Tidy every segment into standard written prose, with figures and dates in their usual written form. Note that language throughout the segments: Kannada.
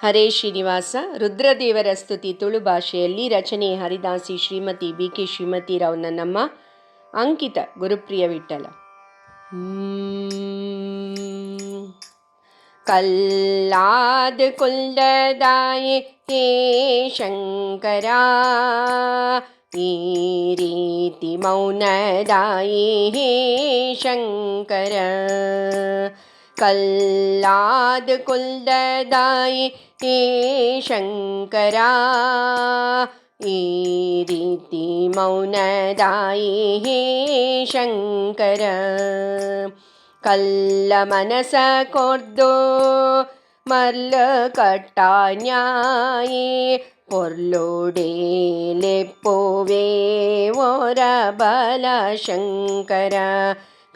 ಹರೇ ಶ್ರೀನಿವಾಸ. ರುದ್ರದೇವರ ಸ್ತುತಿ ತುಳು ಭಾಷೆಯಲ್ಲಿ ರಚನೆ ಹರಿದಾಸಿ ಶ್ರೀಮತಿ BK ಶ್ರೀಮತಿರಾವ್ ನನ್ನಮ್ಮ. ಅಂಕಿತ ಗುರುಪ್ರಿಯ ವಿಠಲ. ಕಲ್ಲಾದ ಕುಲ್ದದಾಯೆ ಹೇ ಶಂಕರ, ಈ ರೀತಿ ಮೌನದಾಯೆ ಹೇ ಶಂಕರ. ಕಲ್ಲಾದ ಕುಲ್ದದಾಯೆ ಹೇ ಶಂಕರ, ಈ ರೀತಿ ಮೌನದಾಯೆ ಹೇ ಶಂಕರ. ಕಲ್ಲ ಮನಸ ಕೊರ್ದು ಮರ್ಲ ಕಟ್ಟಾನ್ಯಾಯೇ ಪೊರ್ಲೋಡೆ ಲೆಪ್ಪುವೆ ಓರ ಬಲ ಶಂಕರ.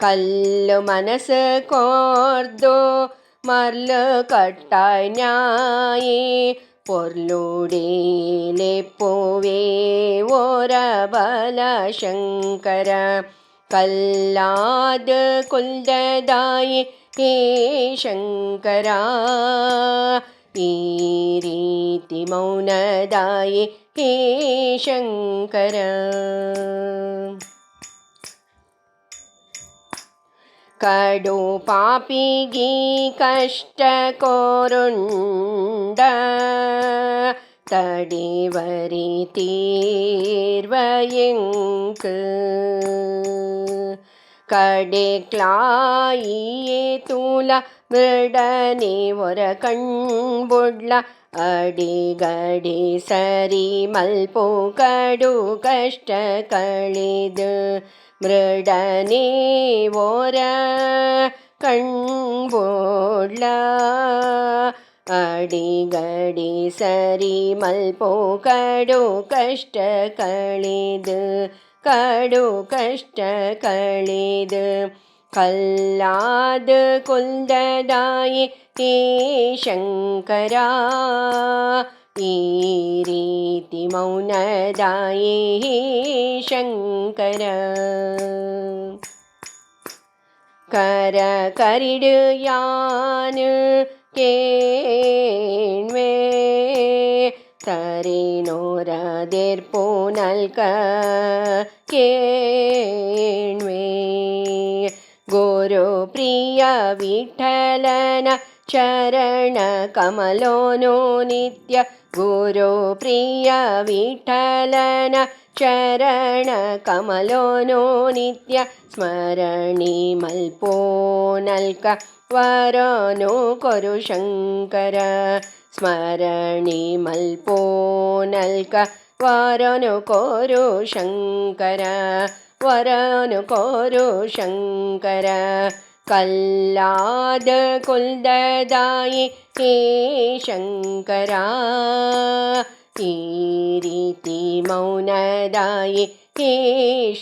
ಕಲ್ಲು ಮನಸ್ಸು ಕೊರ್ದು ಮರ್ಲು ಕಟ್ಟಾನ್ಯಾಯೇ ಪೊರ್ಲೋಡೆ ಲೆಪ್ಪುವೆ ಓರ ಬಲ ಶಂಕರ. ಕಲ್ಲಾದ ಕುಲ್ದದಾಯೆ ಹೇ ಶಂಕರ, ಈ ರೀತಿ ಮೌನದಾಯೆ ಹೇ ಶಂಕರ. ಕಡು ಪಾಪಿಗೀ ಕಷ್ಟ ಕೋರುಂಡ ತಡೆವರಿ ತೀರ್ವಯಂಕು. ಕಡೆ ಕ್ಲಾಯಿಯೇ ತೂಲ ಮೃಡನೆ ಒರ ಕಣ್ಬುಡ್ಲ ಅಡಿಗಡಿ ಸರಿ ಮಲ್ಪು ಕಡು ಕಷ್ಟ ಕಳೆದು ಮೃಡನೆ ಓರ ಕಣ್ಬುಡ್ಲ ಅಡಿಗಡಿ ಸರಿ ಮಲ್ಪು ಕಡು ಕಷ್ಟ ಕಳೆದು ಕಡು ಕಷ್ಟ ಕಳೆದು. ಕಲ್ಲಾದ ಕುಲ್ದದಾಯೆ ಹೇ ಶಂಕರ, ಈ ರೀತಿ ಮೌನದಾಯೆ ಹೇ ಶಂಕರ. ಕರ ಕರಿಡು ಯಾನು ಕೇಣ್ವೆ ತರೇನೋರ ದೇರ್ಪು ನಲ್ಕ ಕೇಣ್ವೆ. ಗುರು ಪ್ರಿಯ ವಿಠಲನ ಚರಣ ಕಮಲೋನು ನಿತ್ಯ. ಗುರು ಪ್ರಿಯ ವಿಠಲನ ಚರಣ ಕಮಲೋನು ನಿತ್ಯ. ಸ್ಮರಣಿ ಮಲ್ಪೋ ನಲ್ಕ ವರನು ಕೊರು ಶಂಕರ. ಸ್ಮರಣಿ ಮಲ್ಪೋ ನಲ್ಕ ವರನು ಕೋರು ಶಂಕರ. ವರನು ಕೋರು ಶಂಕರ. ಕಲ್ಲಾದ ಕುಲ್ದದಾಯೆ ಹೇ ಶಂಕರ, ಈ ರೀತಿ ಮೌನದಾಯೆ ಹೇ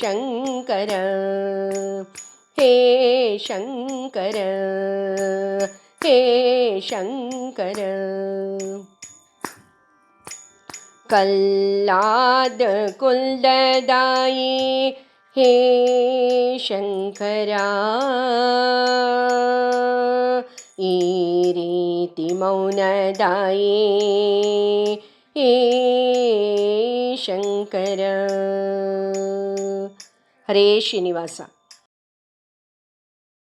ಶಂಕರ. ಹೇ ಶಂಕರ, ಹೇ ಶಂಕರ. ಕಲ್ಲಾದ ಕುಲ್ದದಾಯೆ ಹೇ ಶಂಕರ, ಈ ರೀತಿ ಮೌನದಾಯೆ ಹೇ ಶಂಕರ. ಹರೇ ಶ್ರೀನಿವಾಸ.